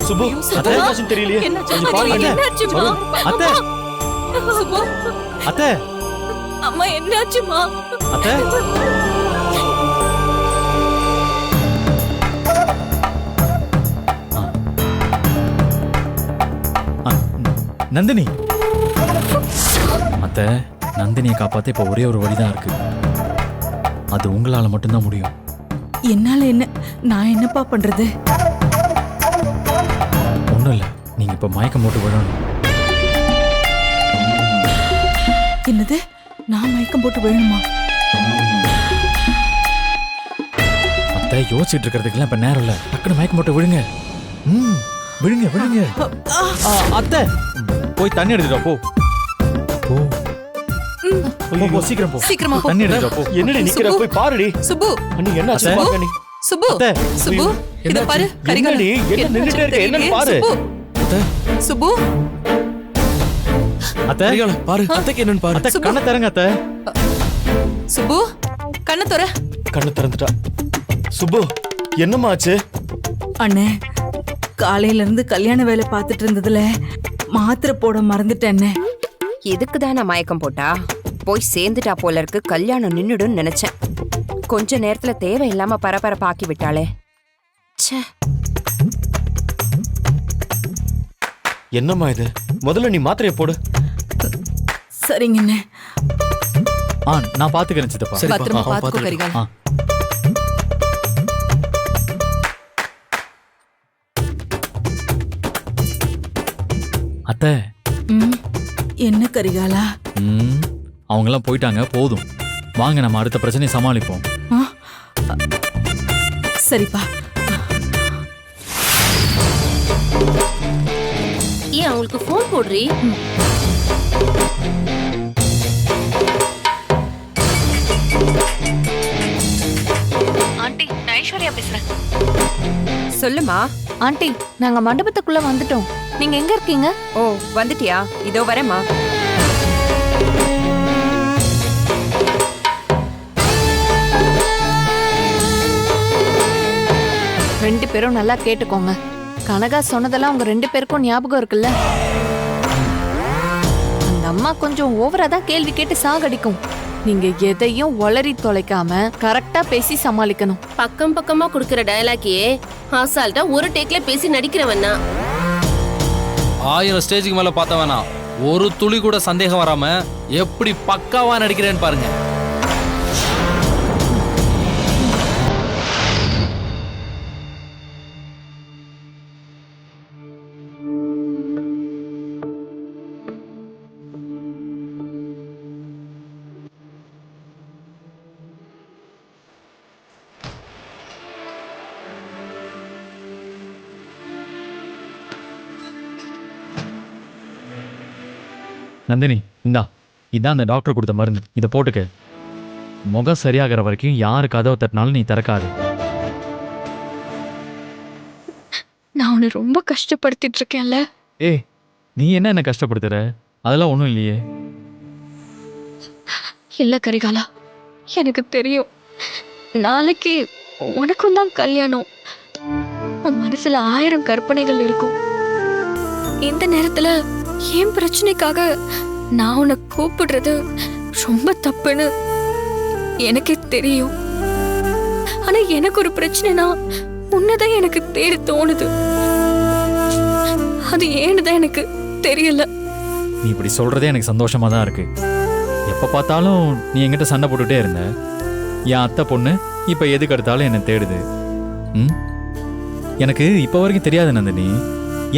சுபு அத்தை என்னாச்சுன்னு தெரியலையே. கொஞ்சம் பாருங்க. அத்தை சுபு அத்தை அம்மா என்னாச்சுமா? அத்தை நந்தினி அத்தை, நந்தினியை காப்பாத்த இப்ப ஒரே ஒரு வழிதான் இருக்கு. அது உங்களால மட்டும்தான் முடியும். என்னால என்ன? நான் என்னப்பா பண்றது? ஒண்ணும் இல்ல, நீங்க இப்ப மயக்கம் போட்டு விழணும். என்னது? நான் மயக்கம் போட்டு விழணுமா? அத்தை, யோசிச்சுட்டு இருக்கிறதுக்கெல்லாம் இப்ப நேரம் இல்ல. டக்குனு மயக்கம் போட்டு விழுங்க. விழுங்க விழுங்க. அத்தை, போய் தண்ணி எடுத்துட்டு போ. போ போ, சீக்கிரம் போ. சீக்கிரமா போ. தண்ணி எடுத்துட்டு போ. என்னடி நிக்கிற? போய் பாருடி. சுபு அண்ணி என்னாச்சு பாருங்க நீ. சுபு அத்தை, சுபு இத பாரு. கரிகாலா என்னடி என்ன நின்னுட்டே இருக்க? என்னன்னு பாரு. அத்தை, சுபு அத்தை, கரிகாலா பாரு. அத்தைக்கு என்னன்னு பாரு. அத்தை, கண்ணை திறங்க அத்தை. சுபு கண்ண தர. கண்ணை திறந்துட்டா. சுபு என்னம்மா ஆச்சு? அண்ணே, காலையில இருந்து கல்யாண வேலை பார்த்துட்டு இருந்ததுல மாத்திரை போட மறந்துட்டேன். இதுக்கு தான் நான் மயக்கம் போட்டா? போய் சேர்ந்துட்டா போல இருக்கு. கல்யாணம் நின்னுடும் நினைச்சேன். கொஞ்ச நேரத்துல தேவையில்லாம பரபரப்பாக்கி விட்டாளே. ச்சே. என்னம்மா இது? முதல்ல நீ மாத்திரையை போடு. சரிங்கண்ணே. நான் பாத்துக்கிறேன் சித்தப்பா. பத்திரமா பாத்துக்கோ கரிகாலா. அத்தை, என்ன கரிகாலா? அவங்கெல்லாம் போயிட்டாங்க, போதும். வாங்க, நம்ம அடுத்த பிரச்சனையை சமாளிப்போம். சரிப்பா. ஏன் அவங்களுக்கு போன் போடுறீ? ஆண்டி, நான் ஐஸ்வர்யா பேசுறேன். சொல்லுமா. ஆண்டி, நாங்க மண்டபத்துக்குள்ள வந்துட்டோம். நீங்க எங்க இருக்கீங்க? ஓ, வந்துட்டியா? இதோ வரேம்மா. ரெண்டு பேரும் நல்லா கேட்டுக்கோங்க. கனகா சொன்னதெல்லாம் உங்க ரெண்டு பேருக்கும் ஞாபகம் இருக்குல்ல? அந்த அம்மா கொஞ்சம் ஓவரா தான் கேள்வி கேட்டு சாகடிக்கும். நீங்க எதையும் ஒளறி தொலைக்காம கரெக்டா பேசி சமாளிக்கணும். பக்கம் பக்கமா குடுக்கிற டயலாக்கே அசால்ட்டா ஒரு டேக்ல பேசி நடிக்கிறவன்னா. 1000 ஸ்டேஜுக்கு மேல பார்த்த வேணாம். ஒரு துளி கூட சந்தேகம் வராம எப்படி பக்காவா நடிக்கிறேன்னு பாருங்க. நந்தினி, இதான் அந்த டாக்டர் கொடுத்த மருந்து. இதை போட்டுக்க. முகம் சரியாகிற வரைக்கும் யாரு கதவை தட்டினாலும் நீ திறக்காது. நான் உன்னை ரொம்ப கஷ்டப்படுத்திட்டு இருக்கேன்ல. நீ என்ன கஷ்டப்படுத்துற? அதெல்லாம் ஒண்ணும் இல்லையே. இல்ல கரிகாலா, எனக்கு தெரியும். நாளைக்கு உனக்கும் தான் கல்யாணம். உன் மனசுல 1000 கற்பனைகள் இருக்கும். இந்த நேரத்துல என் பிரச்சனைக்காக நான் உன்னை கூப்பிடுறது ரொம்ப தப்புன்னு எனக்கே தெரியும். ஆனா எனக்கு ஒரு பிரச்சனைனா உன்னதான் எனக்கு தேடி தோணுது. அது ஏன்னுதான் எனக்கு தெரியல. நீ இப்படி சொல்றதே எனக்கு சந்தோஷமா தான் இருக்கு. எப்ப பார்த்தாலும் நீ என்கிட்ட சண்டை போட்டுட்டே இருந்த. என் அத்தை பொண்ணு இப்ப எதுக்கு எடுத்தாலும் என்ன தேடுது. எனக்கு இப்ப வரைக்கும் தெரியாது நந்தினி,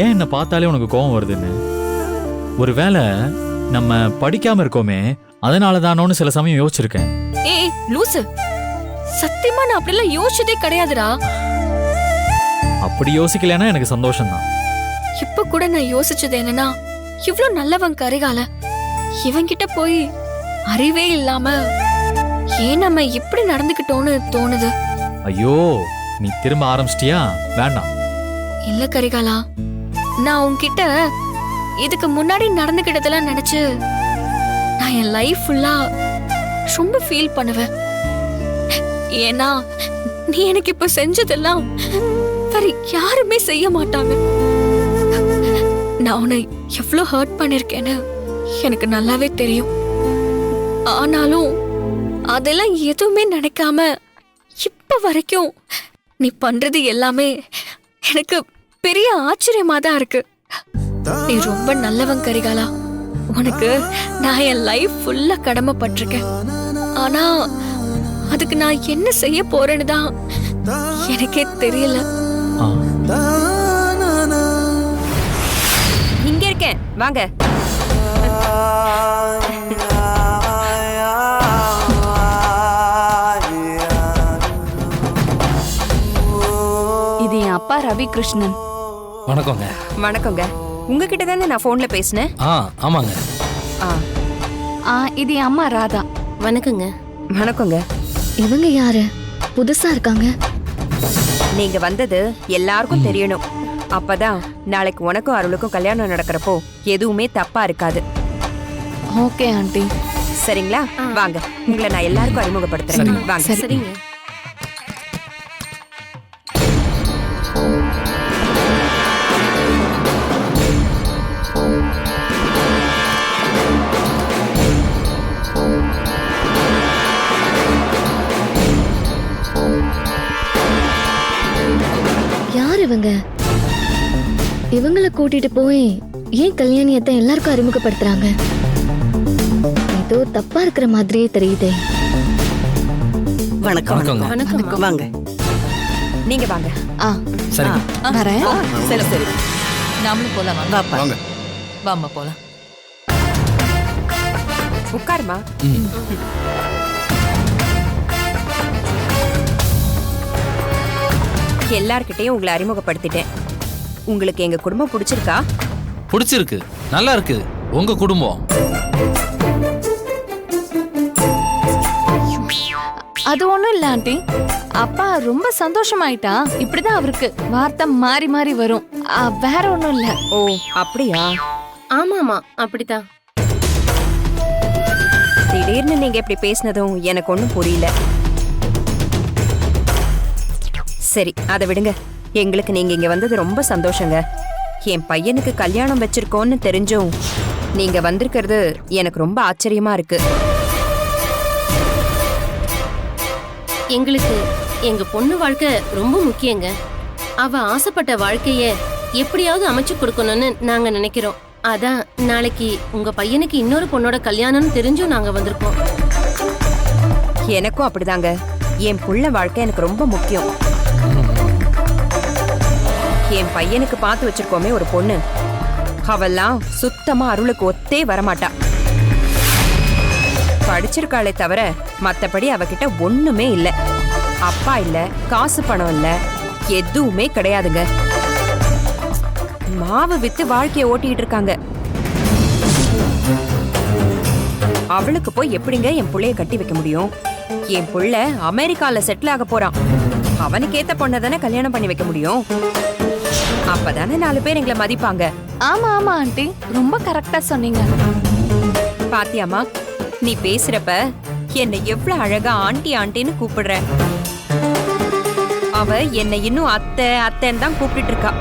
ஏன் என்ன பார்த்தாலே உனக்கு கோபம் வருதுன்னு. ஒருவேளை நம்ம படிக்காம இருக்கோமே, அதனாலதானோன்னு சில சமயம் யோசிச்சிருக்கேன். ஏய் லூசு, சத்தியமா நான் அப்படிலாம் யோசிச்சதே கிடையாதுடா. அப்படி யோசிக்கலன்னா எனக்கு சந்தோஷம்தான். இப்ப கூட நான் யோசிச்சது என்னன்னா, இவ்ளோ நல்லவன் கரிகால, இவன்கிட்ட போய் அறிவே இல்லாம ஏன் நம்ம இப்படி நடந்துக்கிட்டோன்னு தோணுது. ஐயோ, நீ திரும்ப ஆரம்பிச்சிட்டியா? வேண்டாம். இல்ல கரிகாலா, நான் உன்கிட்ட இதுக்கு முன்னாடி நடந்துக்கிட்டதெல்லாம் நினைச்சு நான் என் லைஃப் ஃபுல்லா ரொம்ப ஃபீல் பண்ணுவேன். ஏன்னா நீ எனக்கு இப்ப செஞ்சதெல்லாம் வேற யாருமே செய்ய மாட்டாங்க. நான் உன்னை எவ்வளோ ஹர்ட் பண்ணிருக்கேன்னு எனக்கு நல்லாவே தெரியும். ஆனாலும் அதெல்லாம் எதுவுமே நினைக்காம இப்ப வரைக்கும் நீ பண்றது எல்லாமே எனக்கு பெரிய ஆச்சரியமா தான் இருக்கு. நீ ரொம்ப நல்லவன் கரிகாலா. உனக்கு நான் என் லைஃப் ஃபுல்லா கடமைப்பட்டிருக்கேன். ஆனா அதுக்கு நான் என்ன செய்ய போறேன்னு தான் எனக்கே தெரியல. இங்க இருக்கேன், வாங்க. இது என் அப்பா ரவி கிருஷ்ணன். வணக்கங்க. வணக்கங்க. உங்ககிட்ட தானே நான் போன்ல பேசினேன். ஆமாங்க. இது என் அம்மா ராதா. வணக்கங்க. வணக்கங்க. இவங்க யாரு? புதுசா இருக்காங்க. நீங்க வந்தது எல்லாருக்கும் தெரியணும். அப்பதான் நாளைக்கு உனக்கும் அருளுக்கும் கல்யாணம் நடக்கிறப்போ எதுவுமே தப்பா இருக்காது. Okay aunty. சரிங்களா? வாங்க, உங்களை நான் எல்லாருக்கும் அறிமுகப்படுத்துறேன். வாங்க. சரிங்க. யார் இவங்க? இவங்களை கூட்டிட்டு போய் ஏன் கல்யாணியத்தை எல்லாருக்கும் அறிமுகப்படுத்துறாங்க? ஏதோ தப்பா இருக்கிற மாதிரியே தெரியுதே. வணக்கங்க. வணக்கம். வாங்க. நீங்க வாங்க. சரிங்க. வரேன். சரி சரி. நாமளும் போலாம். வாப்பா. வாங்க. வாமா போலாம். உட்காருமா. எல்லார்கிட்டயும் உங்களை அறிமுகப்படுத்திட்டேன். உங்களுக்கு எங்க குடும்பம் பிடிச்சிருக்கா? பிடிச்சிருக்கு, நல்லா இருக்கு. உங்க குடும்பம் அது ஒண்ணும் இல்ல ஆண்டி. அப்பா ரொம்ப சந்தோஷமாயிட்டா. இப்படிதான் அவருக்கு வார்த்தை மாறி மாறி வரும். வேற ஒண்ணும் இல்ல. ஓ அப்படியா? ஆமாமா, அப்படித்தான். திடீர்னு நீங்க இப்படி பேசினதும் எனக்கு ஒண்ணும் புரியல. சரி, அதை விடுங்க. எங்களுக்கு நீங்க இங்க வந்தது ரொம்ப சந்தோஷங்க. என் பையனுக்கு கல்யாணம் வச்சிருக்கோன்னு தெரிஞ்சும் நீங்க வந்திருக்கிறது எனக்கு ரொம்ப ஆச்சரியமா இருக்கு. எங்களுக்கு எங்க பொண்ணு வாழ்க்கை ரொம்ப முக்கியங்க. அவ ஆசைப்பட்ட வாழ்க்கைய எப்படியாவது அமைச்சு கொடுக்கணும்னு நாங்க நினைக்கிறோம். அதான் நாளைக்கு உங்க பையனுக்கு இன்னொரு பொண்ணோட கல்யாணம்னு தெரிஞ்சும் நாங்க வந்திருக்கோம். எனக்கும் அப்படிதாங்க. என் புள்ள வாழ்க்கை எனக்கு ரொம்ப முக்கியம். என் பையனுக்கு பார்த்து வச்சிருக்கோமே ஒரு பொண்ணு, அவெல்லாம் சுத்தமா அருளுக்கு ஒத்தே வரமாட்டா. படிச்சிருக்காளே தவிர மத்தபடி அவகிட்ட ஒண்ணுமே இல்ல. அப்பா இல்ல, காசு பணம் இல்ல, எதுவுமே கிடையாதுங்க. மாவு வித்து வாழ்க்கைய ஓட்டிட்டு இருக்காங்க. அவளுக்கு போய் எப்படிங்க என் புள்ளைய கட்டி வைக்க முடியும்? என் புள்ள அமெரிக்கால செட்டில் ஆக போறான். அவனுக்கு ஏத்த பொண்ணை தானே கல்யாணம் பண்ணி வைக்க முடியும். அப்பதானே 4 பேர் எங்களை மதிப்பாங்க. ஆமா ஆமா ஆண்டி, ரொம்ப கரெக்டா சொன்னீங்க. பாத்தியாமா, நீ பேசுறப்ப என்னை எவ்வளவு அழகா ஆண்டி ஆண்டின்னு கூப்பிடுற. அவ என்னை இன்னும் அத்தை அத்தைன்னு தான் கூப்பிட்டு இருக்கா.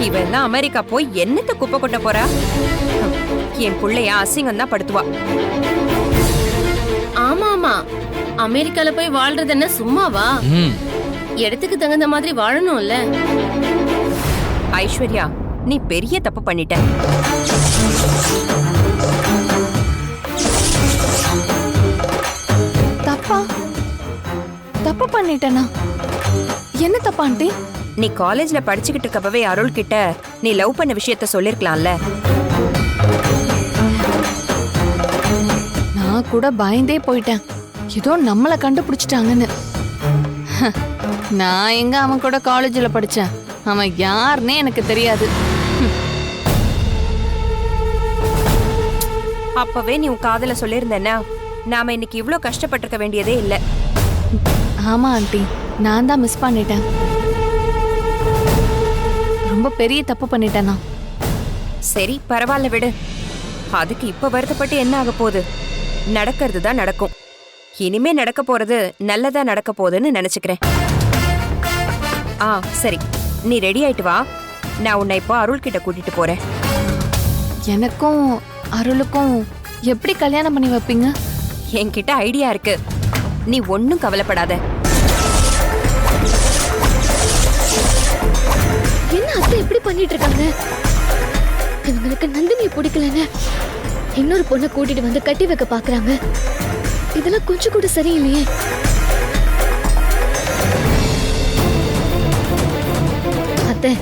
இவன் தான் அமெரிக்கா போய் என்னத்த குப்பை கொட்ட போறா? என் புள்ளைய அசிங்கம் தான் படுத்துவா. ஆமாமா, அமெரிக்கால போய் வாழ்றது என்ன சும்மாவா? இடத்துக்கு தகுந்த மாதிரி வாழணும்ல. ஐஸ்வர்யா, நீ பெரிய தப்பு பண்ணிட்ட. தப்பா? தப்பு பண்ணிட்டேனா? என்ன தப்பா ஆண்டி? நீ காலேஜ்ல படிச்சுக்கிட்டு இருக்கப்பவே அருள் கிட்ட நீ லவ் பண்ண விஷயத்த சொல்லிருக்கலாம்ல. நான் கூட பயந்தே போயிட்டேன், ஏதோ நம்மள கண்டுபிடிச்சிட்டாங்கன்னு. நான் எங்க அவன் கூட காலேஜ்ல படிச்சேன்? அவன் யாருன்னே எனக்கு தெரியாது. அப்பவே நீ உன் காதல சொல்லியிருந்தேன்னா நாம இன்னைக்கு இவ்ளோ கஷ்டப்பட்டிருக்க வேண்டியதே இல்ல. ஆமா ஆண்டி, நான் தான் மிஸ் பண்ணிட்டேன். ரொம்ப பெரிய தப்பு பண்ணிட்டேனா? சரி, பரவாயில்ல விடு. அதுக்கு இப்ப வருத்தப்பட்டு என்ன ஆக போகுது? நடக்கிறது தான் நடக்கும். இனிமே நடக்க போறது நல்லதா நடக்க போகுதுன்னு நினைச்சுக்கிறேன். சரி, நீ ரெடி ஆயிட்டு வா. நான் உன்னை இப்போ அருள் கிட்ட கூட்டிட்டு போறேன். எனக்கும் அருளுக்கும் எப்படி கல்யாணம் பண்ணி வைப்பீங்க? என்கிட்ட ஐடியா இருக்கு, நீ ஒன்னும் கவலைப்படாத. என்ன அத்தை இப்படி பண்ணிட்டு இருக்காங்க? இவங்களுக்கு நந்தினியை பிடிக்கலன்னு இன்னொரு பொண்ணை கூட்டிட்டு வந்து கட்டி வைக்க பாக்குறாங்க. இதெல்லாம் கொஞ்சம் கூட சரியில்லையே. அத்தை,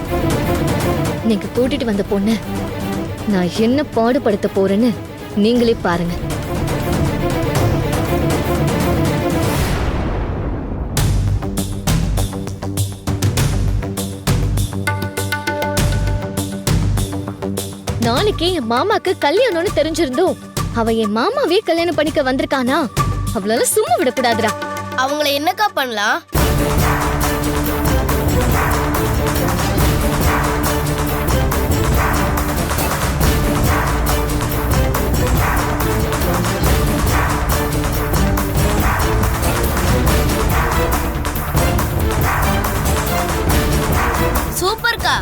நீங்க கூட்டிட்டு வந்த பொண்ணு நான் என்ன பாடுபடுத்த போறேன்னு நீங்களே பாருங்க. நாளைக்கு என் மாமாக்கு கல்யாணம்னு தெரிஞ்சிருந்தோம் அவ என் மாமாவே கல்யாணம் பண்ணிக்க வந்திருக்கானா, அவளால சும்மா விடக்கூடாதுடா. அவங்கள என்னக்கா பண்ணலாம்? சூப்பர்க்கா.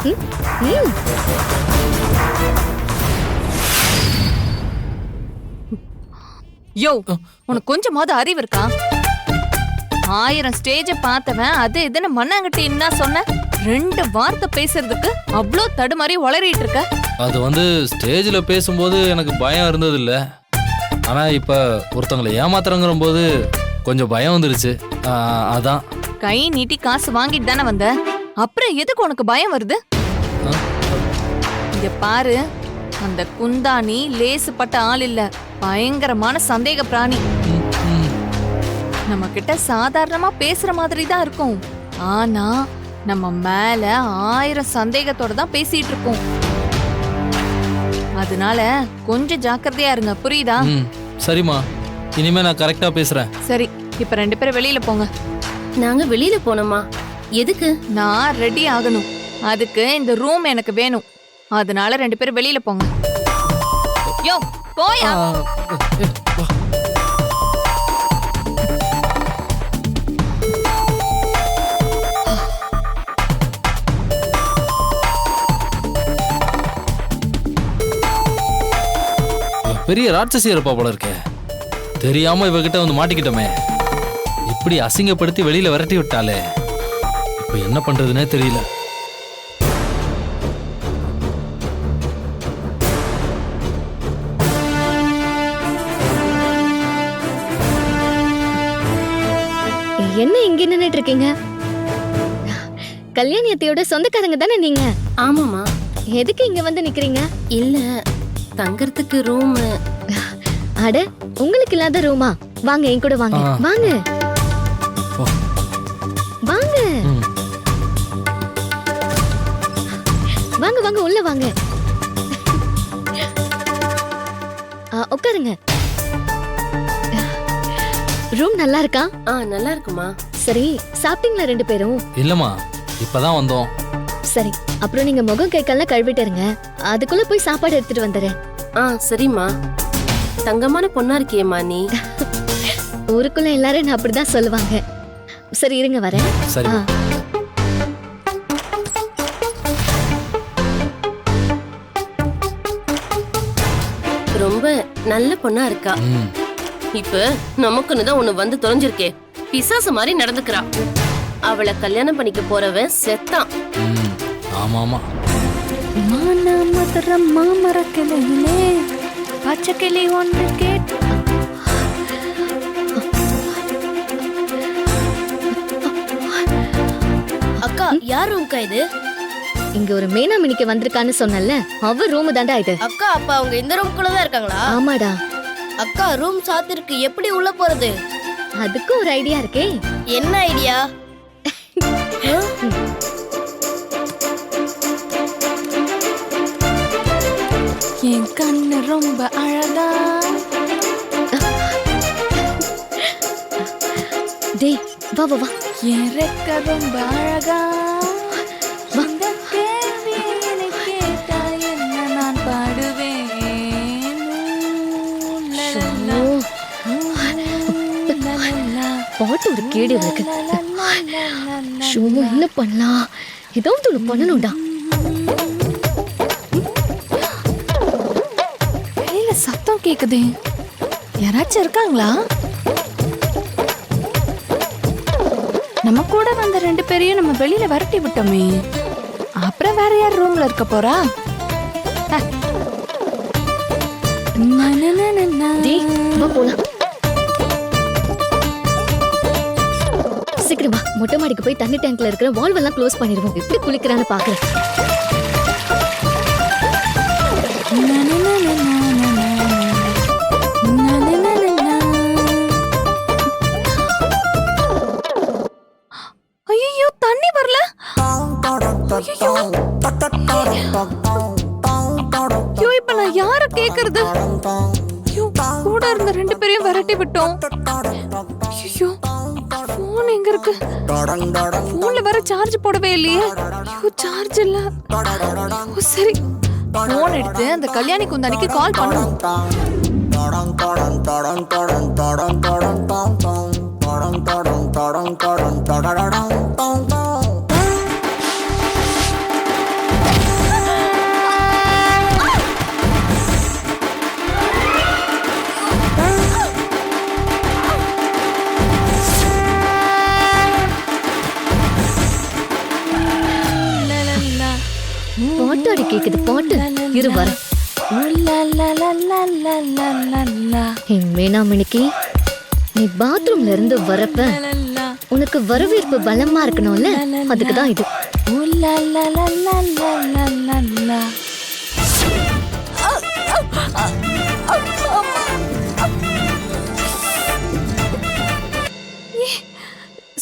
யோ, உனக்கு கொஞ்சமாவது அறிவு இருக்கா? 1000 ஸ்டேஜ பார்த்தவன் அது இதுன்னு மண்ணாங்கட்டி என்ன சொன்ன? 2 வார்த்தை பேசுறதுக்கு அவ்ளோ தடுமாறி உளறிட்டு இருக்க. அது வந்து ஸ்டேஜில் பேசும்போது எனக்கு பயம் இருந்தது இல்ல. ஆனா இப்ப ஒருத்தவங்களை ஏமாத்துறங்கிற போது கொஞ்சம் பயம் வந்துருச்சு. அதான். கை நீட்டி காசு வாங்கிட்டு தானே வந்த, அப்புறம் எதுக்கு உனக்கு பயம் வருது? இங்க பாரு, அந்த குந்தாணி லேசுப்பட்ட ஆள் இல்ல, பயங்கரமான சந்தேக பிராணி. நம்ம கிட்ட சாதாரணமா பேசுற மாதிரி தான் இருக்கும், ஆனா நம்ம மேல 1000 சந்தேகத்தோட தான் பேசிட்டு இருக்கோம். அதனால கொஞ்சம் ஜாக்கிரதையா இருங்க, புரியுதா? சரிம்மா, இனிமே நான் கரெக்டா பேசுறேன். சரி, இப்ப 2 பேரும் வெளியில போங்க. நாங்க வெளியில போனோமா? எதுக்கு? நான் ரெடி ஆகணும், அதுக்கு இந்த ரூம் எனக்கு வேணும். அதனால 2 பேரும் வெளியில போங்க. யோ, போயா. பெரிய ராட்சசி இருப்பா போல இருக்கே. தெரியாம இவகிட்ட வந்து மாட்டிக்கிட்டோமே. இப்படி அசிங்கப்படுத்தி வெளியில விரட்டி விட்டாலே. இப்ப என்ன பண்றதுன்னே தெரியல. என்ன இங்க நின்னுட்டு இருக்கீங்க? கல்யாணி அத்தையோட சொந்தக்காரங்க தானே நீங்க? ஆமாமா. எதுக்கு இங்க வந்து நிக்கிறீங்க? இல்ல, தங்கறதுக்கு ரூம். அட, உங்களுக்கு இல்லாத ரூமா? வாங்க என் கூட வாங்க. வாங்க வாங்க வாங்க வாங்க, உள்ள வாங்க. உட்காருங்க. ரூம் நல்லா இருக்கா? நல்லா இருக்குமா. சரி, சாப்பிட்டீங்களா 2 பேரும்? இல்லம்மா, இப்பதான் வந்தோம். சரி, அப்புறம் நீங்க முகம் கை கால்லாம் கழுவிட்டு இருங்க, அதுக்குள்ள போய் சாப்பாடு எடுத்துட்டு வந்துடுறேன். சரிம்மா. தங்கமான பொண்ணா இருக்கியேம்மா நீ. ஊருக்குள்ள எல்லாரும் என்ன அப்படிதான் சொல்லுவாங்க. சரி, இருங்க வரேன். சரி. ரொம்ப நல்ல பொண்ணா இருக்கா. இப்ப நமக்குன்னு தான் ஒண்ணு வந்து தொலைஞ்சிருக்கே. பிசாசு மாதிரி நடந்துக்கிறா. அவளை கல்யாணம் பண்ணிக்க போறவன் செத்தான். ஆமாமா. மாமரக்கிளையிலே பச்சைக்கிளி ஒன்று கேட்டு. அக்கா, யார் ரூம்க்கா இது? இங்க ஒரு மீனாமினிக்கு வந்திருக்கான்னு சொன்னல, அவ ரூம் தாண்டா இது. அக்கா, அப்ப அவங்க இந்த ரூம்குள்ள தான் இருக்காங்களா? ஆமாடா. அக்கா, ரூம் சாத்திருக்கு, எப்படி உள்ள போறது? அதுக்கு ஒரு ஐடியா இருக்கே. என்ன ஐடியா? என் கண்ணு ரொம்ப அழகா. டேய், வா வா வா. என் ரெக்க ரொம்ப அழகா. இந்த கேள்வியை கேட்டா என்ன நான் பாடுவேன். பாட்டு ஒரு கேடு இருக்கு. ஷோ, என்ன பண்ணலாம்? ஏதாவது ஒண்ணு பண்ணணும்டா. சத்தம் கேக்குதே, யாராச்சும் இருக்காங்களா? நம்ம கூட வந்த 2 பேரையும் நம்ம வெளியில விரட்டி விட்டோமே, அப்புறம் வேற யார் ரூம்ல இருக்க போறா? டேய், வா போலாம். சீக்கிரம் வா, மொட்டை மாடிக்கு போய் தண்ணி டேங்க்ல இருக்கிற வால்வ் எல்லாம் க்ளோஸ் பண்ணிடுவோம். எப்படி குளிக்கிறான்னு பாக்குறேன். ஐயோ, தண்ணி வரல. ஐயோ, இப்ப நான் யார கேக்குறது? ஐயோ, கூட இருந்த 2 பேரையும் விரட்டி விட்டோம். ஐயோ, போன் எங்க இருக்கு? போன்ல வேற சார்ஜ் போடவே இல்லையே. ஐயோ, சார்ஜ் இல்ல. ஐயோ, சரி, போன் எடுத்து அந்த கல்யாணி குந்தானிக்கு கால் பண்ணுவோம். பாட்டு அடி கேக்குது, பாட்டு. இரு வர. வேணாமணிக்கு, நீ பாத்ரூம்ல இருந்து வரப்ப உனக்கு வரவேற்பு பலமா இருக்கணும்ல, அதுக்குதான் இது.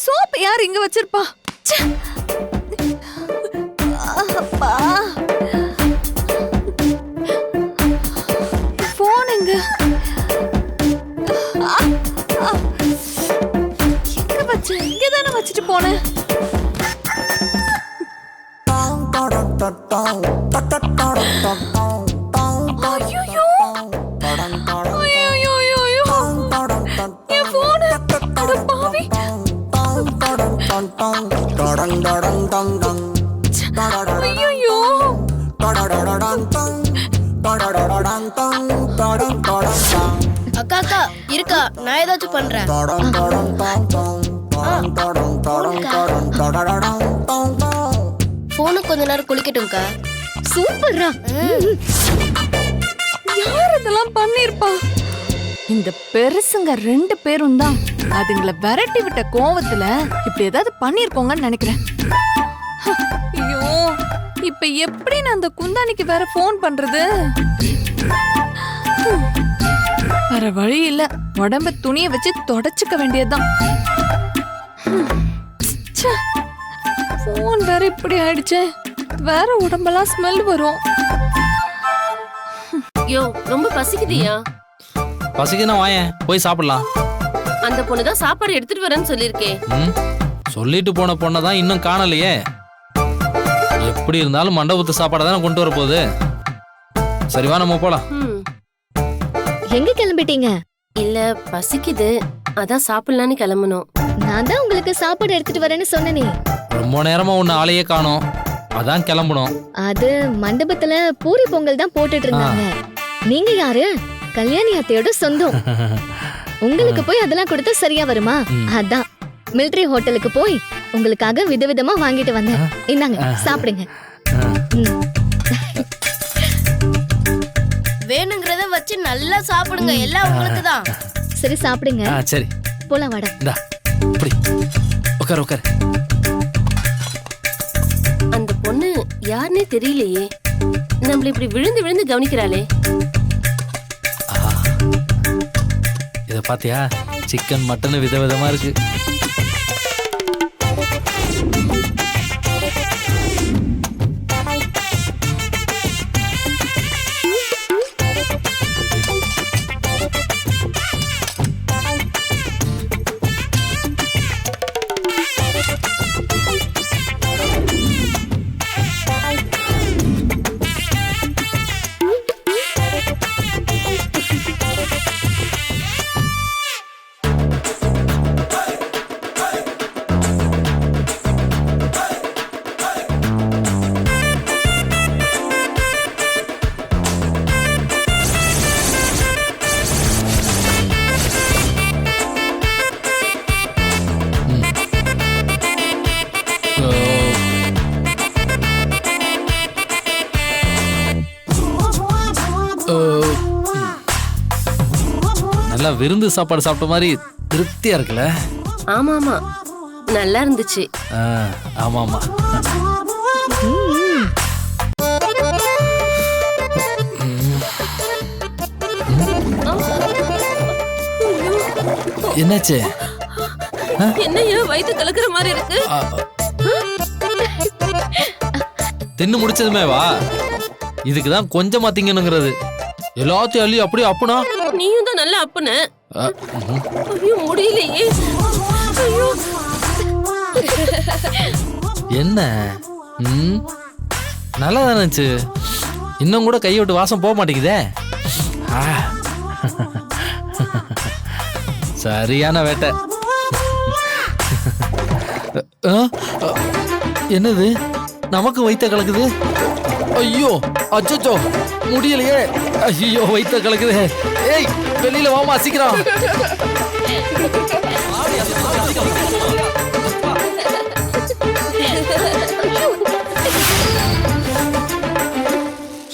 சோப் யார் இங்க வச்சிருப்பா? அப்பா, போன் எங்க? எங்க வச்ச? இங்கதானே வச்சுட்டு போனேன். ஐயோ, என் போனு. அட பாவி. ஐயோ, அக்கா அக்கா இருக்கா, நான் ஏதாச்சும் பண்றேன். போனு கொஞ்ச நேரம் குளிக்கட்டும்க்கா. சூப்பர்ரா. யார் இதெல்லாம் பண்ணிருப்பா? இந்த பெருசுங்க 2 பேரும் தான் அதுங்களை விரட்டி விட்ட கோவத்துல இப்படி ஏதாவது பண்ணிருக்கோங்கன்னு நினைக்கிறேன். ஐயோ, இப்ப எப்படி நான் அந்த குந்தானிக்கு வேற போன் பண்றது? வேற வழி இல்ல, உடம்ப துணியை வச்சு தொடச்சுக்க வேண்டியதுதான். போன் வேற இப்படி ஆயிடுச்சே, வேற உடம்பெல்லாம் ஸ்மெல் வரும். யோ, ரொம்ப பசிக்குதியா? பசிக்குதுன்னா வாயேன், போய் சாப்பிடலாம். அந்த பொண்ணுதான் சாப்பாடு எடுத்துட்டு வரேன்னு சொல்லிருக்கே. சொல்லிட்டு போன பொண்ணை தான் இன்னும் காணலையே. எப்படி இருந்தாலும் மண்டபத்து சாப்பாடை தானே கொண்டு வர போகுது. சரிவா, நம்ம போலாம். எங்க கிளம்பிட்டீங்க? இல்ல, பசிக்குது, அதான் சாப்பிடலான்னு கிளம்பணும். நான் தான் உங்களுக்கு சாப்பாடு எடுத்துட்டு வரேன்னு சொன்னனே. ரொம்ப நேரமா உன்னை ஆளையே காணோம், அதான் கிளம்பணும். அது மண்டபத்துல பூரி பொங்கல் தான் போட்டுட்டு இருந்தாங்க. நீங்க யாரு? கல்யாணி அத்தையோட சொந்தம். உங்களுக்கு போய் அதெல்லாம் கொடுத்தா சரியா வருமா? அதான் மிலிட்டரி ஹோட்டலுக்கு போய் உங்களுக்காக விதவிதமா வாங்கிட்டு வந்தேன். இந்தாங்க, சாப்பிடுங்க. வேணுங்கிறத வச்சு நல்லா சாப்பிடுங்க, எல்லாம் உங்களுக்கு தான். சரி, சாப்பிடுங்க. சரி, போலாம் வாடா. இப்படி உட்கார் உட்கார். அந்த பொண்ணு யாருன்னே தெரியலையே, நம்மள இப்படி விழுந்து விழுந்து கவனிக்கிறாளே. இத பாத்தியா, சிக்கன் மட்டன் விதவிதமா இருக்கு. நல்லா விருந்து சாப்பாடு சாப்பிட்ட மாதிரி திருப்தியா இருக்குல்ல? ஆமா ஆமா நல்லா இருந்துச்சு. ஆமா ஆமா. என்னாச்சு? என்னையா வயித்து கலக்குற மாதிரி இருக்கு? தின்னு முடிச்சதுமே வா. இதுக்குதான் கொஞ்சமா திங்கணுங்கிறது. எல்லாத்தையும் அள்ளி அப்படியே அப்புனா. நீயும் தான் நல்லா அப்புன. ஐயோ முடியலையே. ஐயோ என்ன? நல்லா தானே இருந்துச்சு. இன்னும் கூட கையை விட்டு வாசம் போக மாட்டேங்குதே. சரியான வேட்டை. என்னது நமக்கு வயித்த கலக்குது? ஐயோ அச்சோ முடியலையே. ஐயோ வயித்த கலக்குது. ஏய் வெளியில வாமா சீக்கிரம்.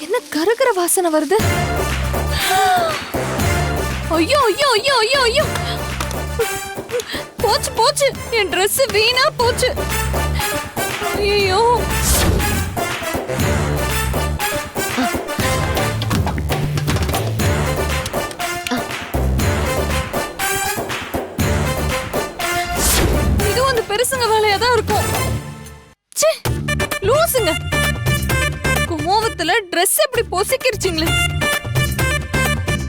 என்ன கருகிற வாசனை வருது? ஐயோ ஐயோ ஐயோ ஐயோ ஐயோ, போச்சு போச்சு, என் Dress வீணா போச்சு. ஐயோ இதுவும் அந்த பெருசுங்க வேலையா தான் இருக்கும். ச்சே லூசுங்க, குமோவத்துல Dress எப்படி பொசிக்கிருச்சிங்களே.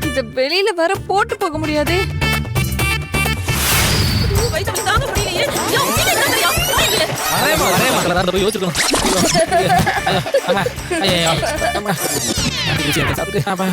இத வெளியில வர போட்டு போக முடியாதே. வயித்து தாங்க முடியலையே. யோ சீக்கிரம் வாங்க. அரேமா கலராத போய் யோசிக்கணும். ஐயோ அம்மா இது சாப்பிட்டு அப்பா